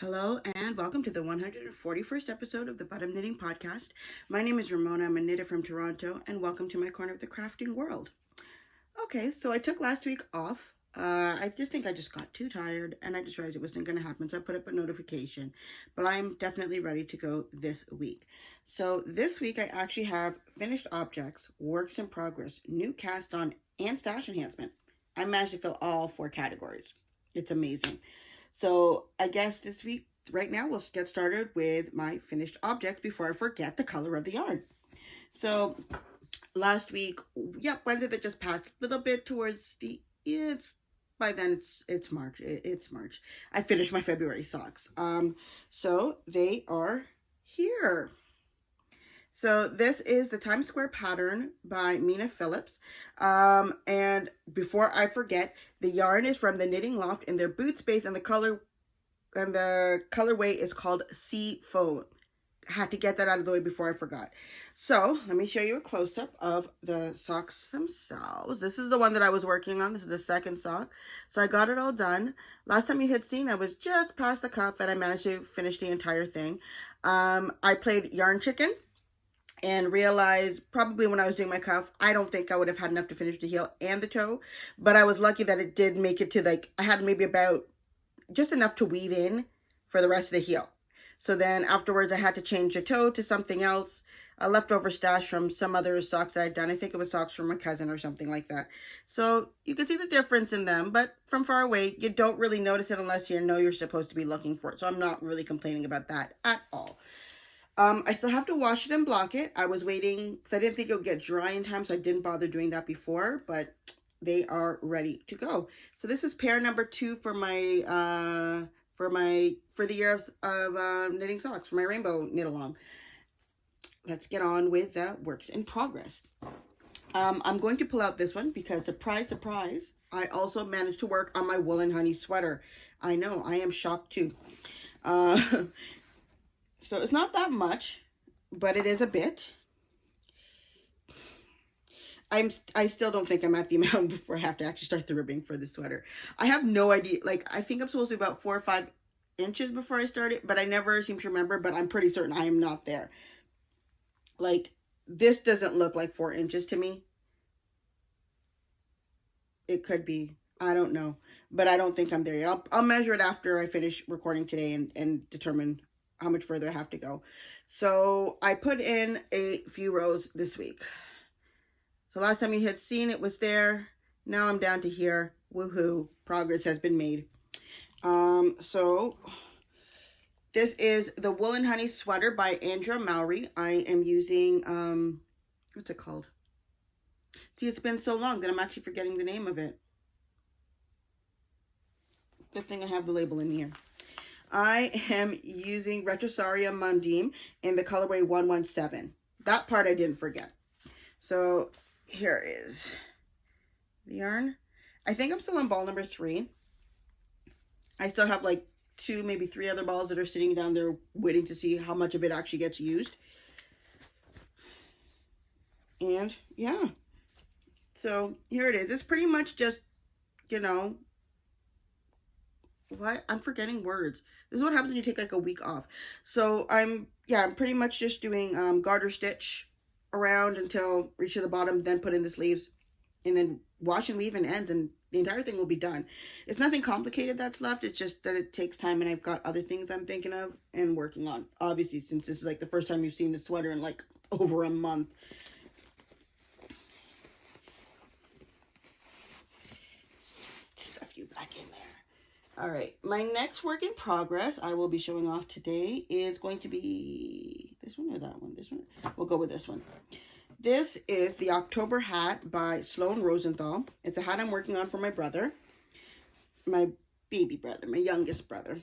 Hello and welcome to the 141st episode of the Bottom Knitting Podcast. My name is Ramona. I'm a knitter from Toronto, and welcome to my corner of the crafting world. Okay, so I took last week off. I think I just got too tired, and I just realized it wasn't going to happen, so I put up a notification. But I'm definitely ready to go this week. So this week I actually have finished objects, works in progress, new cast on, and stash enhancement. I managed to fill all 4 categories. It's amazing. So I guess this week, right now, we'll get started with my finished objects before I forget the color of the yarn. So last week, Wednesday that just passed, a little bit towards the, by then it's March. It's March. I finished my February socks. So they are here. So this is the Times Square pattern by Mina Phillips. And before I forget, the yarn is from the Knitting Loft in their boot space, and the colorway is called Sea Foam. I had to get that out of the way before I forgot. So let me show you a close-up of the socks themselves. This is the one that I was working on. This is the second sock. So I got it all done. Last time you had seen, I was just past the cuff, and I managed to finish the entire thing. I played Yarn Chicken and realized probably when I was doing my cuff, I don't think I would have had enough to finish the heel and the toe, but I was lucky that it did make it to, I had maybe about just enough to weave in for the rest of the heel. So then afterwards I had to change the toe to something else, a leftover stash from some other socks that I'd done. I think it was socks from my cousin or something like that. So you can see the difference in them, but from far away, you don't really notice it unless you know you're supposed to be looking for it. So I'm not really complaining about that at all. I still have to wash it and block it. I was waiting because I didn't think it would get dry in time, so I didn't bother doing that before, but they are ready to go. So this is pair number 2 for my for the year of knitting socks for my rainbow knit along. Let's get on with the works in progress. I'm going to pull out this one because surprise, surprise, I also managed to work on my Woolen honey sweater. I know, I am shocked too. So it's not that much, but it is a bit. I still don't think I'm at the amount before I have to actually start the ribbing for the sweater. I have no idea. I think I'm supposed to be about 4 or 5 inches before I start it, but I never seem to remember, but I'm pretty certain I am not there. This doesn't look like 4 inches to me. It could be. I don't know, but I don't think I'm there yet. I'll measure it after I finish recording today and determine how much further I have to go. So I put in a few rows this week. So last time you had seen it was there. Now I'm down to here. Woohoo, progress has been made. So this is the Woolen Honey Sweater by Andrea Mowry. I am using, what's it called? See, it's been so long that I'm actually forgetting the name of it. Good thing I have the label in here. I am using Retrosaria Mondim in the colorway 117. That part I didn't forget. So here is the yarn. I think I'm still on ball number 3. I still have 2, maybe 3 other balls that are sitting down there waiting to see how much of it actually gets used. And yeah, so here it is. It's pretty much just, I'm forgetting words. This is what happens when you take a week off. So I'm pretty much just doing garter stitch around until reach to the bottom, then put in the sleeves, and then wash and weave and ends, and the entire thing will be done. It's nothing complicated that's left. It's just that it takes time, and I've got other things I'm thinking of and working on. Obviously, since this is the first time you've seen the sweater in over a month. Stuff you back in there. All right, my next work in progress I will be showing off today is going to be this one or that one? This one? We'll go with this one. This is the October hat by Sloan Rosenthal. It's a hat I'm working on for my brother, my baby brother, my youngest brother.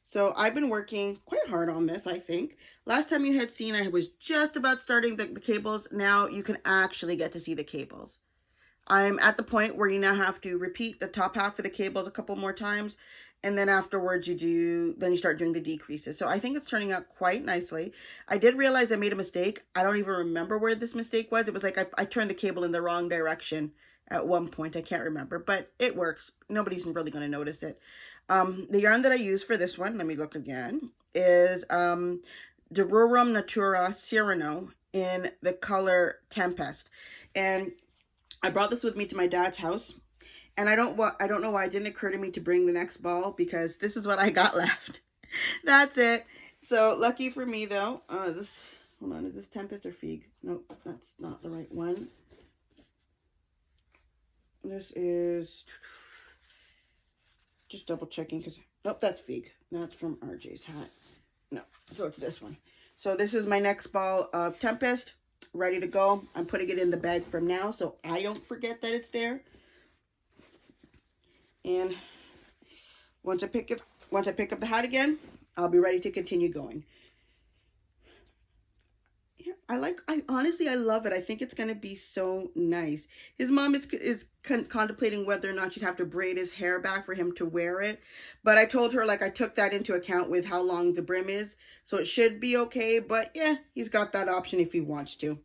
So I've been working quite hard on this, I think. Last time you had seen, I was just about starting the cables. Now you can actually get to see the cables. I'm at the point where you now have to repeat the top half of the cables a couple more times, and then afterwards you start doing the decreases. So I think it's turning out quite nicely. I did realize I made a mistake. I don't even remember where this mistake was. It was I turned the cable in the wrong direction at one point. I can't remember, but it works. Nobody's really going to notice it. The yarn that I use for this one, let me look again, is Durum Natura Cyrano in the color Tempest. And I brought this with me to my dad's house. And I don't know why it didn't occur to me to bring the next ball, because this is what I got left. That's it. So lucky for me though. Hold on, is this Tempest or Fig? Nope, that's not the right one. This is just double checking because nope, that's Fig. That's from RJ's hat. No, so it's this one. So this is my next ball of Tempest, ready to go. I'm putting it in the bag from now so I don't forget that it's there. And once I pick up the hat again, I'll be ready to continue going. Yeah, I honestly love it. I think it's going to be so nice. His mom is contemplating whether or not she'd have to braid his hair back for him to wear it. But I told her, like, I took that into account with how long the brim is. So it should be okay. But yeah, he's got that option if he wants to.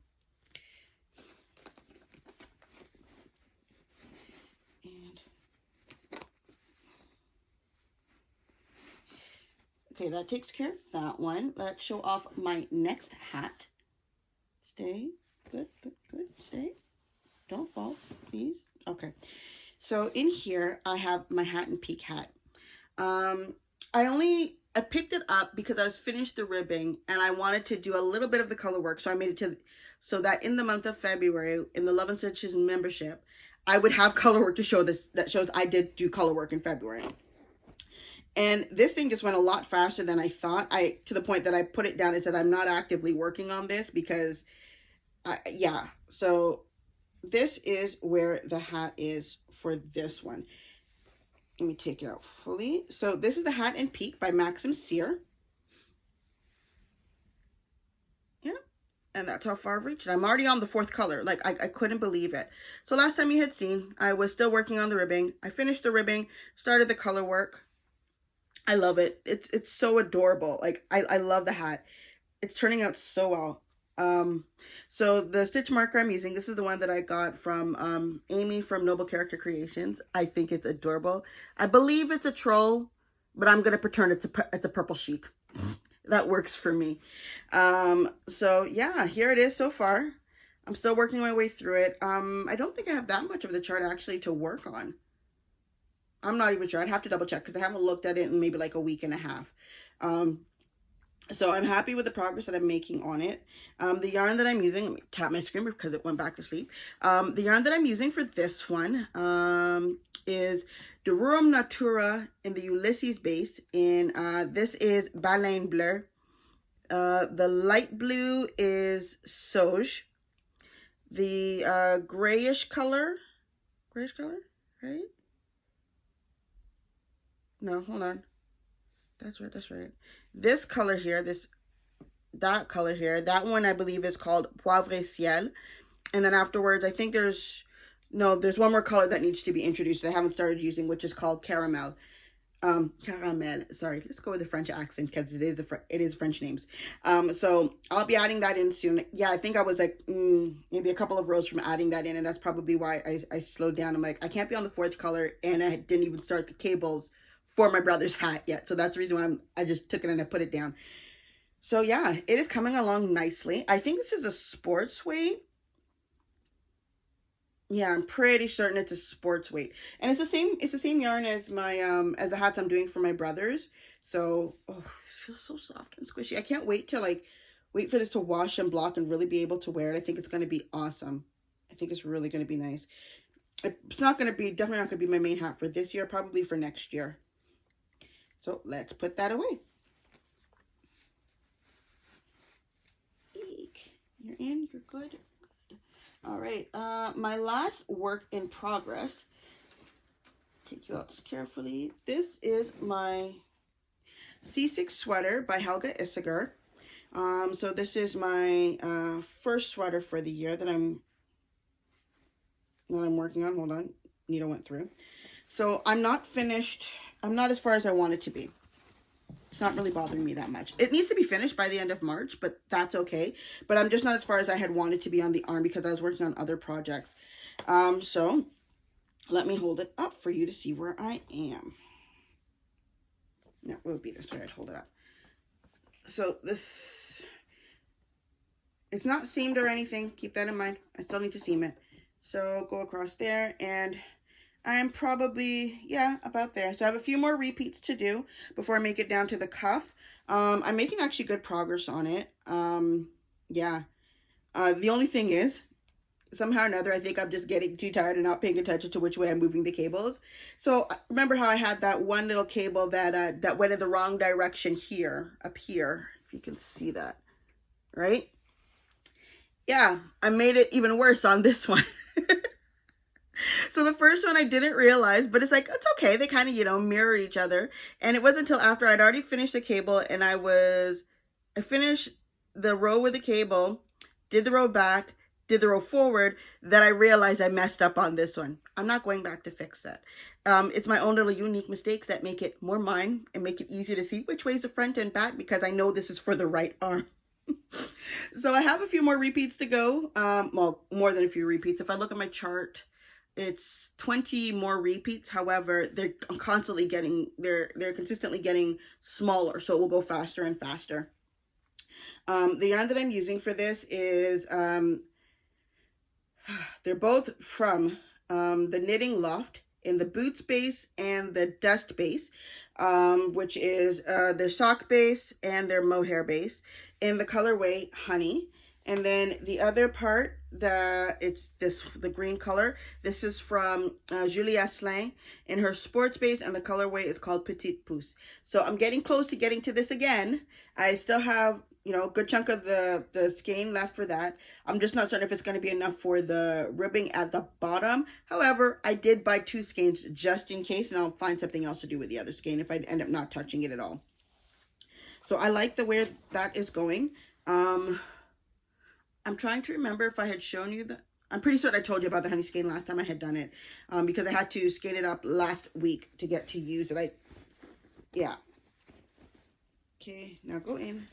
Okay, that takes care of that one. Let's show off my next hat. Stay. Good, good, good. Stay. Don't fall, please. Okay. So in here, I have my hat and peak hat. I picked it up because I was finished the ribbing and I wanted to do a little bit of the color work. So I made it so that in the month of February, in the Love and Stitches membership, I would have color work to show this, that shows I did do color work in February. And this thing just went a lot faster than I thought. To the point that I put it down and said I'm not actively working on this because, yeah. So this is where the hat is for this one. Let me take it out fully. So this is the hat and peak by Maxim Cyr. Yeah, and that's how far I've reached. I'm already on the 4th color. Like, I couldn't believe it. So last time you had seen, I was still working on the ribbing. I finished the ribbing, started the color work. I love it. It's so adorable. Like, I love the hat. It's turning out so well. So the stitch marker I'm using, this is the one that I got from Amy from Noble Character Creations. I think it's adorable. I believe it's a troll, but I'm gonna pretend it's a purple sheep. That works for me. So yeah, here it is so far. I'm still working my way through it. I don't think I have that much of the chart actually to work on. I'm not even sure. I'd have to double check because I haven't looked at it in maybe like a week and a half. So I'm happy with the progress that I'm making on it. The yarn that I'm using, let me tap my screen because it went back to sleep. The yarn that I'm using for this one is Durum Natura in the Ulysses base. This is Baleine Bleu. The light blue is Sauge. The grayish color, right? No, hold on. That's right. This color here, that color here, that one I believe is called Poivre Ciel. And then afterwards, I think there's one more color that needs to be introduced that I haven't started using, which is called Caramel. Caramel, sorry, let's go with the French accent because it is French names. So I'll be adding that in soon. Yeah, I think I was like maybe a couple of rows from adding that in, and that's probably why I slowed down. I'm like, I can't be on the 4th color, and I didn't even start the cables for my brother's hat yet. So that's the reason why I just took it and I put it down. So yeah, it is coming along nicely. I think this is a sports weight. Yeah, I'm pretty certain it's a sports weight. And it's the same yarn as my as the hats I'm doing for my brothers. So it feels so soft and squishy. I can't wait to wait for this to wash and block and really be able to wear it. I think it's gonna be awesome. I think it's really gonna be nice. It's definitely not gonna be my main hat for this year, probably for next year. So let's put that away. You're in, you're good. All right, my last work in progress. Take you out just carefully. This is my C6 sweater by Helga Isager. So this is my first sweater for the year that I'm working on. Hold on, needle went through. So I'm not finished. I'm not as far as I want it to be. It's not really bothering me that much. It needs to be finished by the end of March, but that's okay. But I'm just not as far as I had wanted to be on the arm because I was working on other projects. So let me hold it up for you to see where I am. No, it would be this way. I'd hold it up. So this, it's not seamed or anything. Keep that in mind. I still need to seam it. So go across there, and I'm probably, yeah, about there. So I have a few more repeats to do before I make it down to the cuff. I'm making actually good progress on it. Yeah. The only thing is, somehow or another, I think I'm just getting too tired and not paying attention to which way I'm moving the cables. So remember how I had that one little cable that that went in the wrong direction here, up here, if you can see that, right? Yeah, I made it even worse on this one. So the first one I didn't realize, but it's like, it's okay. They kind of, you know, mirror each other. And it wasn't until after I'd already finished the cable and I finished the row with the cable, did the row back, did the row forward, that I realized I messed up on this one. I'm not going back to fix that. It's my own little unique mistakes that make it more mine and make it easier to see which way is the front and back, because I know this is for the right arm. So I have a few more repeats to go. Well, more than a few repeats. If I look at my chart, it's 20 more repeats. However, they're consistently getting smaller, so it will go faster and faster. The yarn that I'm using for this is they're both from the Knitting Loft in the Boots base and the Dust base, which is their sock base and their mohair base, in the colorway Honey. And then the other part, the green color, this is from Julie Asselin in her sports base, and the colorway is called Petite Pouce. So I'm getting close to getting to this again. I still have, you know, a good chunk of the skein left for that. I'm just not certain if it's going to be enough for the ribbing at the bottom. However, I did buy 2 skeins just in case, and I'll find something else to do with the other skein if I end up not touching it at all. So I like the way that is going. I'm trying to remember if I had shown you I'm pretty certain I told you about the honey skein last time I had done it, because I had to skein it up last week to get to use it. Yeah. Okay, now go in.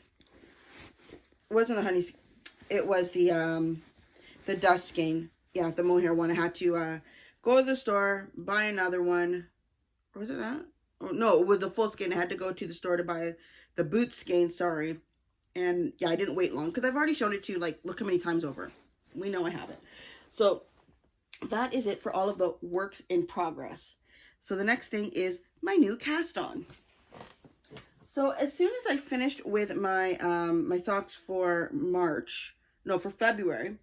It wasn't the honey, it was the dust skein. Yeah, the mohair one. I had to go to the store, buy another one. Or was it that? Oh, no, it was a full skein. I had to go to the store to buy the boot skein, sorry. And yeah, I didn't wait long because I've already shown it to you, like, look how many times over. We know I have it. So that is it for all of the works in progress. So the next thing is my new cast on. So as soon as I finished with my my socks for February,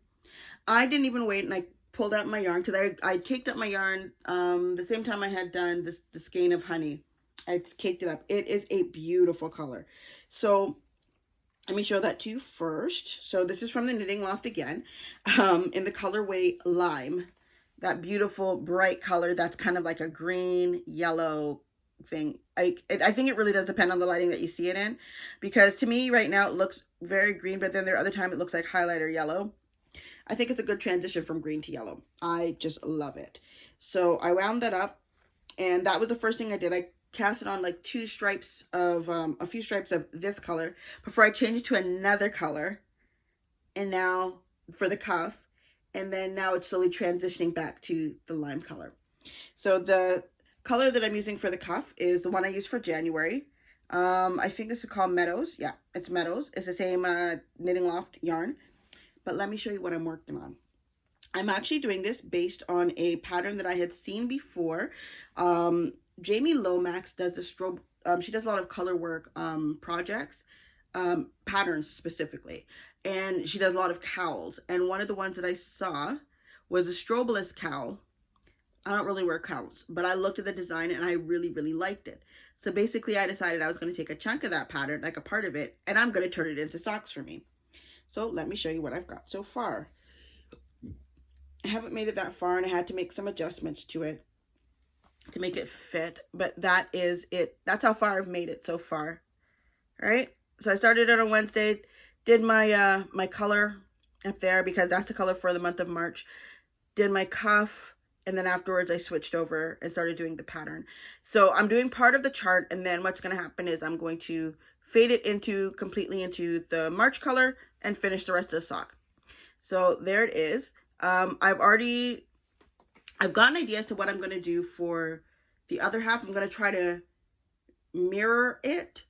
I didn't even wait, and I pulled out my yarn because I caked up my yarn the same time I had done the skein of honey. I caked it up. It is a beautiful color. So let me show that to you first. So this is from the Knitting Loft again, in the colorway Lime. That beautiful bright color that's kind of like a green yellow thing. I think it really does depend on the lighting that you see it in, because to me right now it looks very green, but then there are other times it looks like highlighter yellow. I think it's a good transition from green to yellow. I just love it. So I wound that up, and that was the first thing I did. I cast it on like a few stripes of this color before I changed it to another color, and now for the cuff, and then now it's slowly transitioning back to the lime color. So the color that I'm using for the cuff is the one I used for January. I think this is called Meadows. Yeah, it's Meadows. It's the same Knitting Loft yarn, but let me show you what I'm working on. I'm actually doing this based on a pattern that I had seen before. Jamie Lomax does she does a lot of color work projects, patterns specifically, and she does a lot of cowls. And one of the ones that I saw was a strobolus cowl. I don't really wear cowls, but I looked at the design and I really, really liked it. So basically I decided I was going to take a chunk of that pattern, like a part of it, and I'm going to turn it into socks for me. So let me show you what I've got so far. I haven't made it that far, and I had to make some adjustments to it to make it fit, but that is it. That's how far I've made it so far. All right, so I started it on Wednesday, did my my color up there because that's the color for the month of March, did my cuff, and then afterwards I switched over and started doing the pattern. So I'm doing part of the chart, and then what's going to happen is I'm going to fade it completely into the March color and finish the rest of the sock. So there it is. I've already I've got an idea as to what I'm going to do for the other half. I'm going to try to mirror it,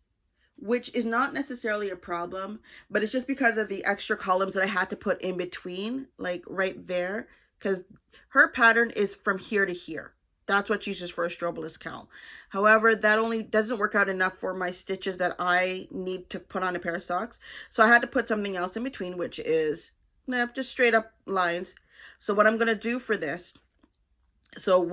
which is not necessarily a problem, but it's just because of the extra columns that I had to put in between, like right there, because her pattern is from here to here. That's what she uses for a strobolus cowl. However, that only doesn't work out enough for my stitches that I need to put on a pair of socks. So I had to put something else in between, which is just straight up lines. So what I'm going to do for this, and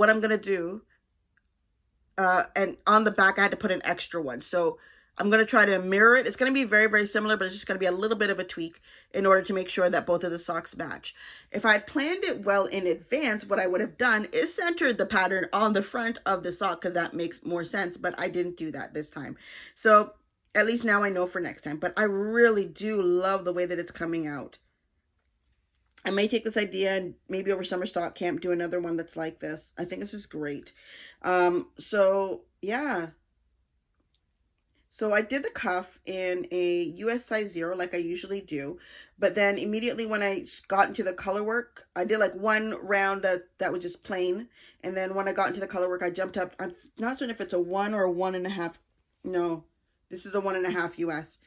on the back I had to put an extra one. So I'm going to try to mirror it. It's going to be very, very similar, but it's just going to be a little bit of a tweak in order to make sure that both of the socks match. If I had planned it well in advance, what I would have done is centered the pattern on the front of the sock, because that makes more sense, but I didn't do that this time. So at least now I know for next time, but I really do love the way that it's coming out. I may take this idea and maybe over summer stock camp do another one that's like this. I think this is great. So yeah. So I did the cuff in a US size 0 like I usually do, but then immediately when I got into the color work, I did like one round that was just plain, and then when I got into the color work, I jumped up. I'm not certain if it's a 1 or a 1.5. No, this is a 1.5 US.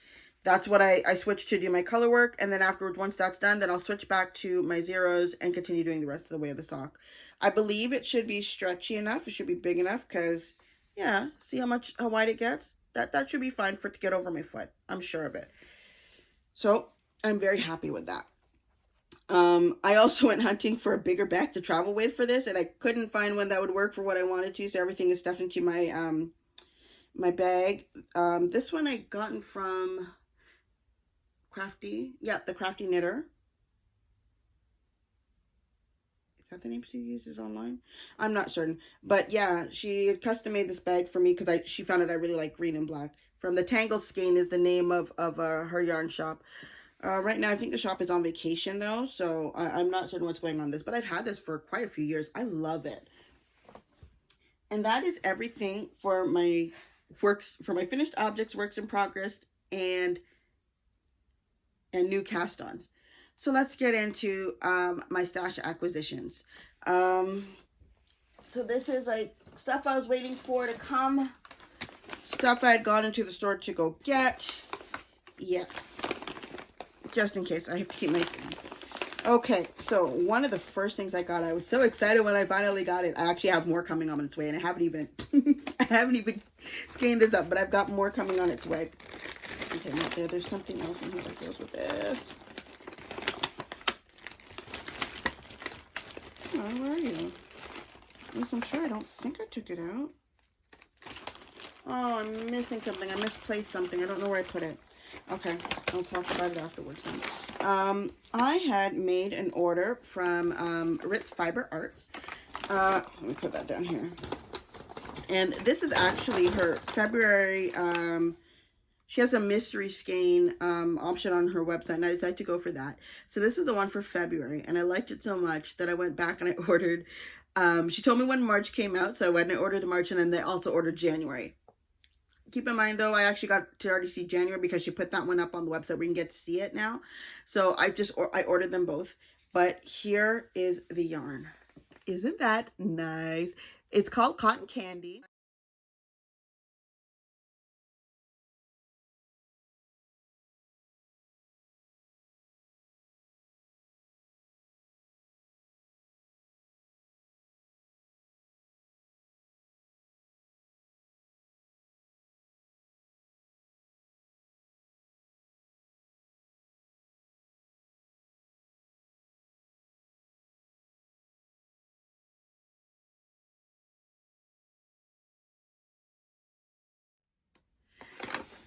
That's what I switched to do my color work, and then afterwards, once that's done, then I'll switch back to my zeros and continue doing the rest of the way of the sock. I believe it should be stretchy enough. It should be big enough because, yeah, see how wide it gets? That should be fine for it to get over my foot. I'm sure of it. So I'm very happy with that. I also went hunting for a bigger bag to travel with for this, and I couldn't find one that would work for what I wanted to, so everything is stuffed into my my bag. This one I gotten from Crafty. Yeah, the Crafty Knitter. Is that the name she uses online? I'm not certain. But yeah, she custom made this bag for me because she found out I really like green and black. From the Tangle Skein is the name of her yarn shop. Right now, I think the shop is on vacation though, so I'm not certain what's going on this. But I've had this for quite a few years. I love it. And that is everything for my finished objects, works in progress, and new cast-ons. So let's get into my stash acquisitions. So this is like stuff I was waiting for to come. Stuff I had gone into the store to go get. Yeah. Just in case. I have to keep my thing. Okay, so one of the first things I got, I was so excited when I finally got it. I actually have more coming on its way, and I haven't even scanned this up, but I've got more coming on its way. Okay, not there. There's something else in here that goes with this. Oh, where are you? At least I'm sure I don't think I took it out. Oh, I'm missing something. I misplaced something. I don't know where I put it. Okay, I'll talk about it afterwards then. I had made an order from Ritz Fiber Arts. Let me put that down here. And this is actually her February. She has a mystery skein option on her website, and I decided to go for that. So this is the one for February, and I liked it so much that I went back and I ordered. She told me when March came out, so I went and I ordered March, and then they also ordered January. Keep in mind, though, I actually got to already see January because she put that one up on the website. We can get to see it now. So I ordered them both. But here is the yarn. Isn't that nice? It's called Cotton Candy.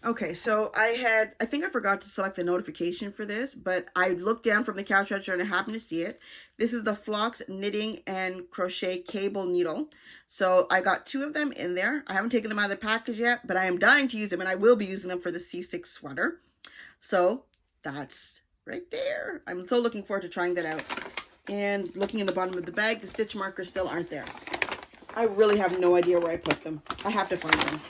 Okay, so I think I forgot to select the notification for this, but I looked down from the cash register and I happened to see it. This is the Flox Knitting and Crochet Cable Needle. So I got 2 of them in there. I haven't taken them out of the package yet, but I am dying to use them, and I will be using them for the C6 sweater. So that's right there. I'm so looking forward to trying that out. And looking in the bottom of the bag, the stitch markers still aren't there. I really have no idea where I put them. I have to find them.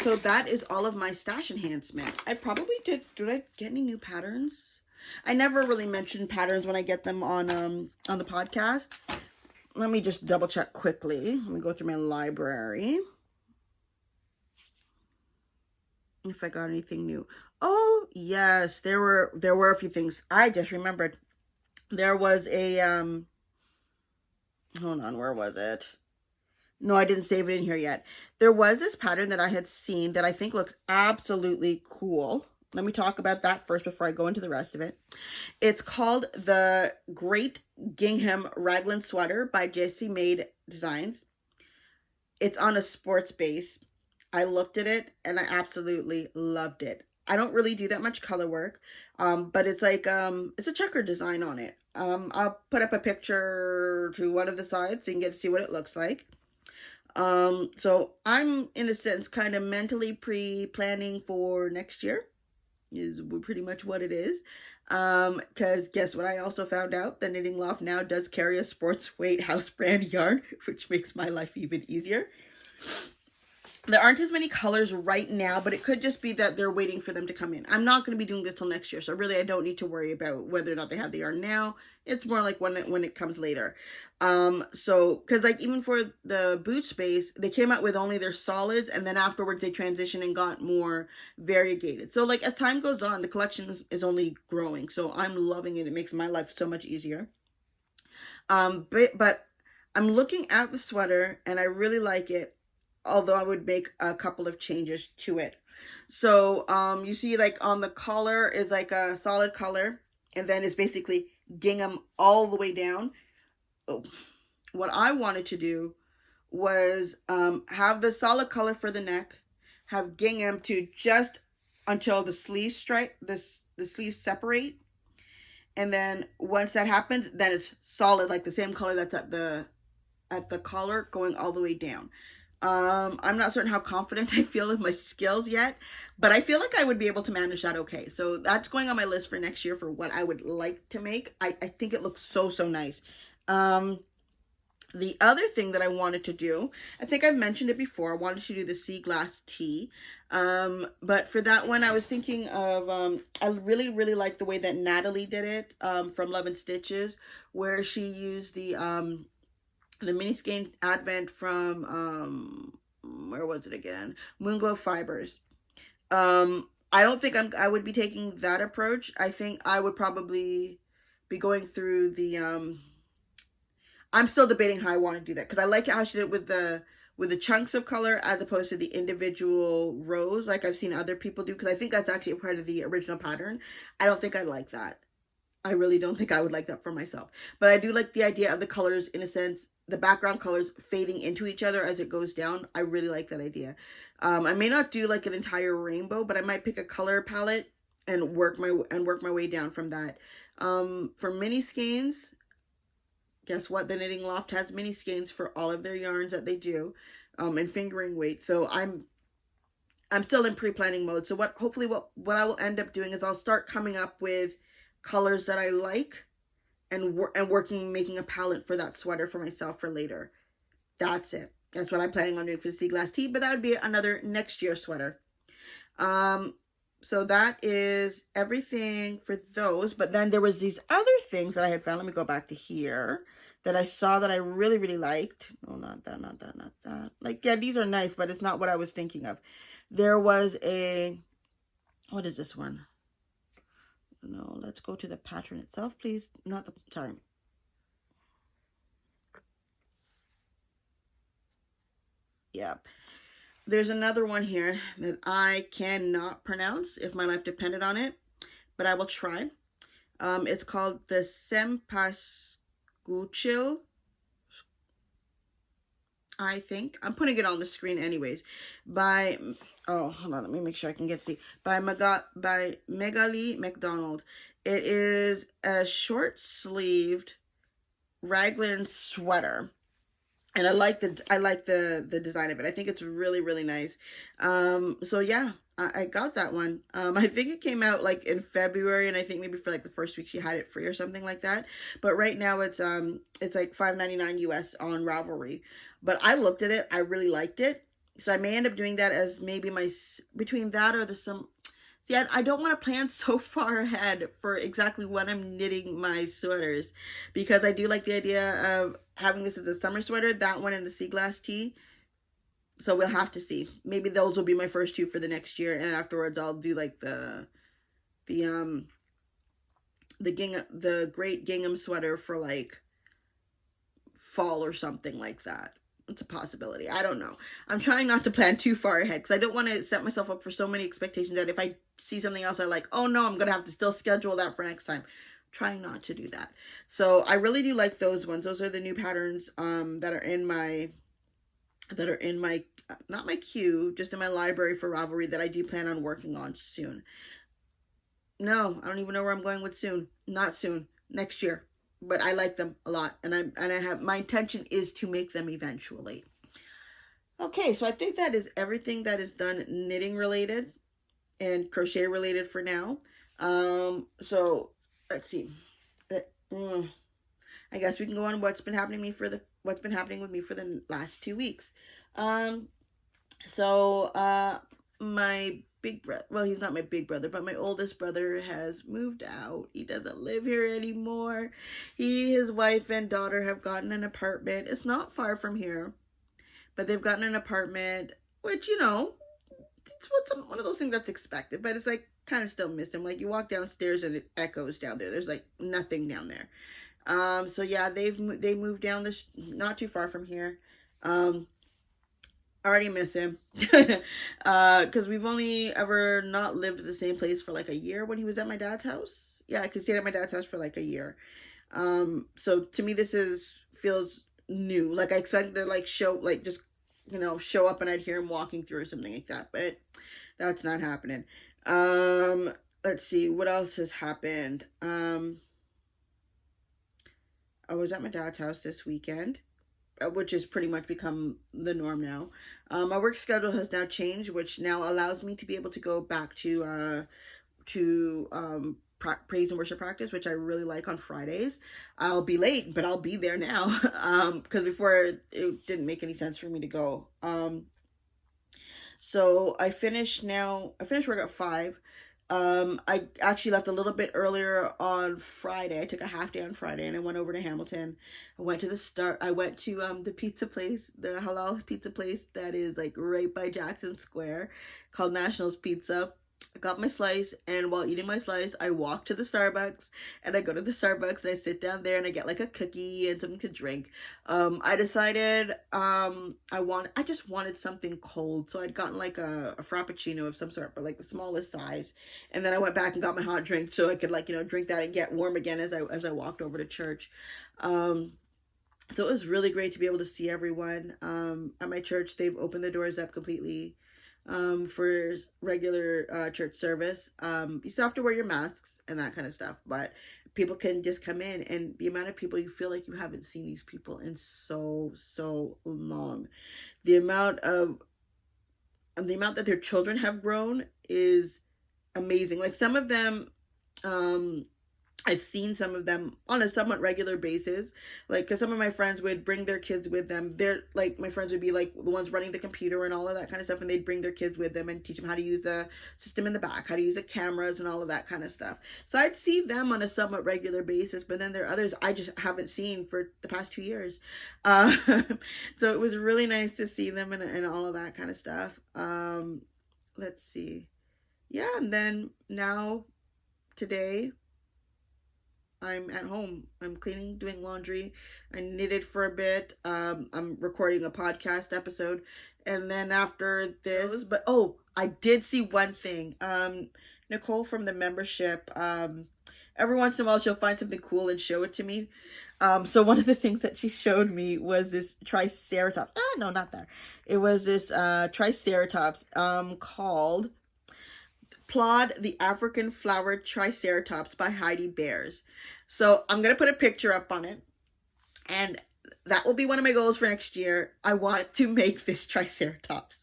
So that is all of my stash enhancements. I probably did I get any new patterns? I never really mention patterns when I get them on the podcast. Let me just double check quickly. Let me go through my library. If I got anything new. Oh, yes, there were a few things. I just remembered. There was a hold on, where was it? No, I didn't save it in here yet. There was this pattern that I had seen that I think looks absolutely cool. Let me talk about that first before I go into the rest of it. It's called the Great Gingham Raglan Sweater by Jessie Made Designs. It's on a sports base. I looked at it and I absolutely loved it. I don't really do that much color work, but it's like, it's a checker design on it. I'll put up a picture to one of the sides so you can get to see what it looks like. So I'm, in a sense, kind of mentally pre-planning for next year, is pretty much what it is. Because guess what I also found out? The Knitting Loft now does carry a sports weight house brand yarn, which makes my life even easier. There aren't as many colors right now, but it could just be that they're waiting for them to come in. I'm not going to be doing this till next year, so really I don't need to worry about whether or not they have the yarn now. It's more like when it comes later. So, because like even for the boot space, they came out with only their solids, and then afterwards they transitioned and got more variegated. So like as time goes on, the collection is only growing. So I'm loving it. It makes my life so much easier. But I'm looking at the sweater and I really like it. Although I would make a couple of changes to it. So, you see like on the collar is like a solid color, and then it's basically gingham all the way down. Oh, what I wanted to do was have the solid color for the neck, have gingham to just until the sleeves the sleeves separate. And then once that happens, then it's solid, like the same color that's at the collar going all the way down. I'm not certain how confident I feel with my skills yet, but I feel like I would be able to manage that okay. So that's going on my list for next year for what I would like to make. I think it looks so nice. The other thing that I wanted to do, I think I've mentioned it before, I wanted to do the sea glass tee. But for that one, I was thinking of, I really like the way that Natalie did it, from Love and Stitches, where she used the mini skein advent from where was it again, Moonglow Fibers. I don't think I would be taking that approach. I think I would probably be going through the I'm still debating how I want to do that, because I like how she did it with the chunks of color as opposed to the individual rows like I've seen other people do, because I think that's actually a part of the original pattern. I don't think I like that. I really don't think I would like that for myself. But I do like the idea of the colors, in a sense, the background colors fading into each other as it goes down. I really like that idea. I may not do like an entire rainbow, but I might pick a color palette and work my way down from that. For mini skeins, guess what? The Knitting Loft has mini skeins for all of their yarns that they do, and fingering weight. So I'm still in pre-planning mode. So hopefully what I will end up doing is I'll start coming up with colors that I like, and making a palette for that sweater for myself for later. That's it. That's what I'm planning on doing for the sea glass tee, but that would be another next year sweater. So that is everything for those. But then there was these other things that I had found. Let me go back to here, that I saw that I really liked. Oh, not that. Like, yeah, these are nice, but it's not what I was thinking of. There was what is this one? No, let's go to the pattern itself, please. Sorry. Yep. There's another one here that I cannot pronounce if my life depended on it, but I will try. It's called the Sempascuchil, I think. I'm putting it on the screen anyways. By, oh, hold on, let me make sure I can see. By Megali McDonald. It is a short-sleeved raglan sweater. And I like the design of it. I think it's really nice. So yeah, I got that one. I think it came out like in February, and I think maybe for like the first week she had it free or something like that. But right now it's like $5.99 US on Ravelry. But I looked at it, I really liked it. So I may end up doing that as maybe between that or See, I don't want to plan so far ahead for exactly when I'm knitting my sweaters, because I do like the idea of having this as a summer sweater, that one and the sea glass tee. So we'll have to see. Maybe those will be my first two for the next year, and afterwards I'll do like the Gingham, the great gingham sweater for like fall or something like that. It's a possibility. I don't know. I'm trying not to plan too far ahead because I don't want to set myself up for so many expectations that if I see something else, I'm like, oh no, I'm going to have to still schedule that for next time. Trying not to do that. So I really do like those ones. Those are the new patterns that are in my, not my queue, just in my library for Ravelry that I do plan on working on soon. No, I don't even know where I'm going with soon. Not soon. Next year. But I like them a lot, and I have, my intention is to make them eventually. Okay, so I think that is everything that is done knitting related and crochet related for now. So let's see. I guess we can go on what's been happening with me for the last 2 weeks. My big brother, well, he's not my big brother, but my oldest brother has moved out. He doesn't live here anymore. His wife and daughter have gotten an apartment. It's not far from here, but they've gotten an apartment, which, you know, it's one of those things that's expected, but it's like kind of still miss him. Like you walk downstairs and it echoes down there. There's like nothing down there. So yeah, they moved down this, not too far from here. I already miss him because we've only ever not lived at the same place for like a year when he was at my dad's house. Yeah, I could stay at my dad's house for like a year. So to me, this feels new. Like I expected to like show up and I'd hear him walking through or something like that, but that's not happening. Let's see what else has happened. I was at my dad's house this weekend, which has pretty much become the norm now. My work schedule has now changed, which now allows me to be able to go back to praise and worship practice, which I really like on Fridays. I'll be late, but I'll be there now because before it didn't make any sense for me to go. So I finished work at 5. I actually left a little bit earlier on Friday. I took a half day on Friday and I went over to Hamilton. I went to the pizza place, the halal pizza place that is like right by Jackson Square, called Nationals Pizza. I got my slice, and while eating my slice, I walk to the Starbucks, and I go to the Starbucks and I sit down there and I get like a cookie and something to drink. I decided I just wanted something cold, so I'd gotten like a frappuccino of some sort, but like the smallest size. And then I went back and got my hot drink so I could drink that and get warm again as I walked over to church. So it was really great to be able to see everyone. At my church, they've opened the doors up completely for regular church service. You still have to wear your masks and that kind of stuff, but people can just come in, and the amount of people, you feel like you haven't seen these people in so long. The amount that their children have grown is amazing. Like some of them, I've seen some of them on a somewhat regular basis, like, because some of my friends would bring their kids with them. They're like, my friends would be like the ones running the computer and all of that kind of stuff, and they'd bring their kids with them and teach them how to use the system in the back, how to use the cameras and all of that kind of stuff. So I'd see them on a somewhat regular basis, but then there are others I just haven't seen for the past 2 years. So it was really nice to see them and all of that kind of stuff. Let's see. Yeah, and then now, today, I'm at home. I'm cleaning, doing laundry. I knitted for a bit. I'm recording a podcast episode. And then after this, I did see one thing. Nicole from the membership, every once in a while she'll find something cool and show it to me. So one of the things that she showed me was this Triceratops. No, not that. It was this Triceratops called Plod the African Flowered Triceratops by Heidi Bears. So I'm going to put a picture up on it, and that will be one of my goals for next year. I want to make this Triceratops.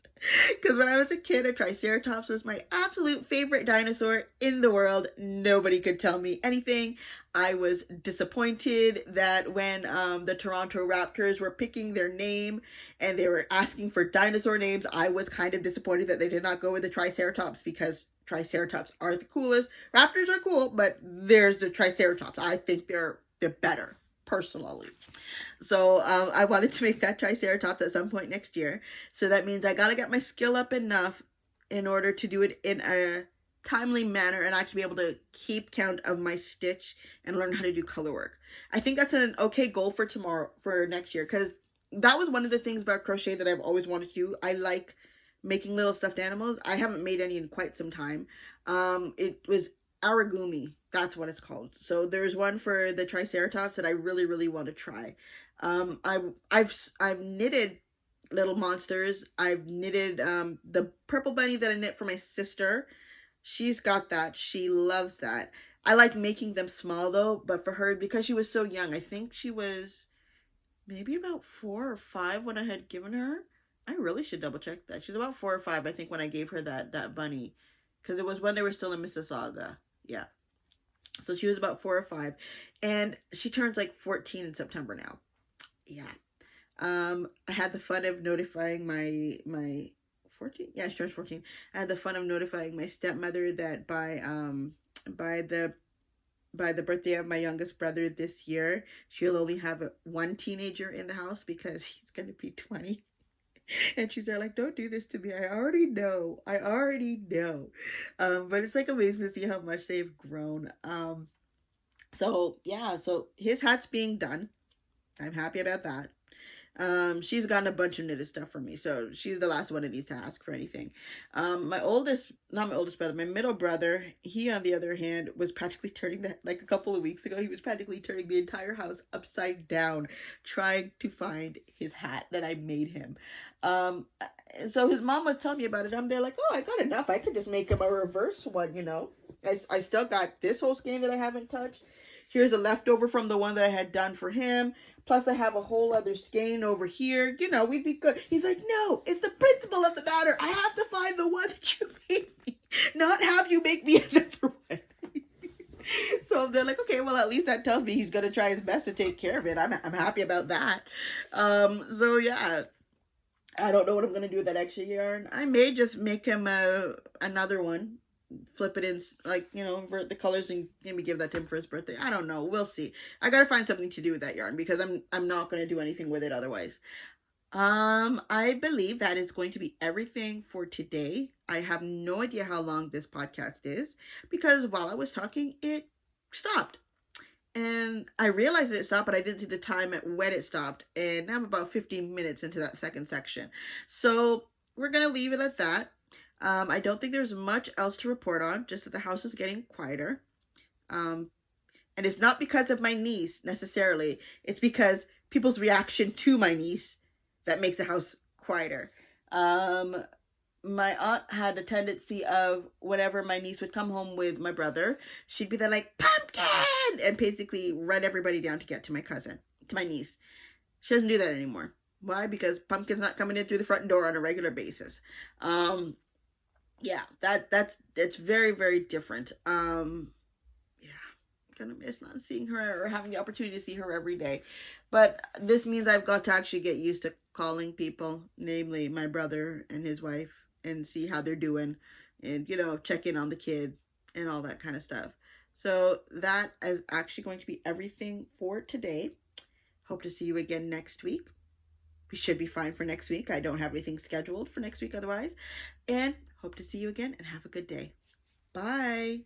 Because when I was a kid, a Triceratops was my absolute favorite dinosaur in the world. Nobody could tell me anything. I was disappointed that when the Toronto Raptors were picking their name and they were asking for dinosaur names, I was kind of disappointed that they did not go with the Triceratops, because Triceratops are the coolest. Raptors are cool, but there's the Triceratops. I think they're better, personally. So I wanted to make that Triceratops at some point next year. So that means I gotta get my skill up enough in order to do it in a timely manner and actually be able to keep count of my stitch and learn how to do color work. I think that's an okay goal for next year, because that was one of the things about crochet that I've always wanted to do. I like making little stuffed animals. I haven't made any in quite some time. It was Aragumi, that's what it's called. So there's one for the Triceratops that I really, really want to try. I've knitted little monsters. I've knitted the purple bunny that I knit for my sister. She's got that. She loves that. I like making them small though, but for her, because she was so young, I think she was maybe about 4 or 5 when I had given her. I really should double check that. She's about 4 or 5, I think, when I gave her that bunny, because it was when they were still in Mississauga. Yeah. So she was about 4 or 5, and she turns like 14 in September now. Yeah. I had the fun of notifying my 14. Yeah, she turns 14. I had the fun of notifying my stepmother that by the birthday of my youngest brother this year, she'll only have one teenager in the house, because he's going to be 20. And she's there like, don't do this to me. I already know. But it's like amazing to see how much they've grown. So yeah, so his hat's being done. I'm happy about that. She's gotten a bunch of knitted stuff for me, so she's the last one that needs to ask for anything. Not my oldest brother, my middle brother, he on the other hand was practically turning like a couple of weeks ago, he was practically turning the entire house upside down trying to find his hat that I made him. So his mom was telling me about it. I'm there like, oh, I got enough. I could just make him a reverse one, you know. I still got this whole skein that I haven't touched. Here's a leftover from the one that I had done for him. Plus, I have a whole other skein over here. You know, we'd be good. He's like, no, it's the principle of the matter. I have to find the one that you made me, not have you make me another one. So they're like, okay, well, at least that tells me he's going to try his best to take care of it. I'm happy about that. So yeah, I don't know what I'm going to do with that extra yarn. I may just make him another one. Flip it in, like, you know, invert the colors and maybe give that to him for his birthday. I don't know. We'll see. I gotta find something to do with that yarn, because I'm not gonna do anything with it otherwise. I believe that is going to be everything for today. I have no idea how long this podcast is, because while I was talking, it stopped. And I realized it stopped, but I didn't see the time when it stopped. And now I'm about 15 minutes into that second section. So we're gonna leave it at that. I don't think there's much else to report on, just that the house is getting quieter. And it's not because of my niece, necessarily. It's because people's reaction to my niece that makes the house quieter. My aunt had a tendency of, whenever my niece would come home with my brother, she'd be there like, pumpkin! And basically run everybody down to get to my niece. She doesn't do that anymore. Why? Because Pumpkin's not coming in through the front door on a regular basis. Yeah, that's very, very different. Yeah, I'm gonna miss not seeing her or having the opportunity to see her every day. But this means I've got to actually get used to calling people, namely my brother and his wife, and see how they're doing, and, you know, check in on the kid and all that kind of stuff. So that is actually going to be everything for today. Hope to see you again next week. We should be fine for next week. I don't have anything scheduled for next week otherwise. And hope to see you again, and have a good day. Bye.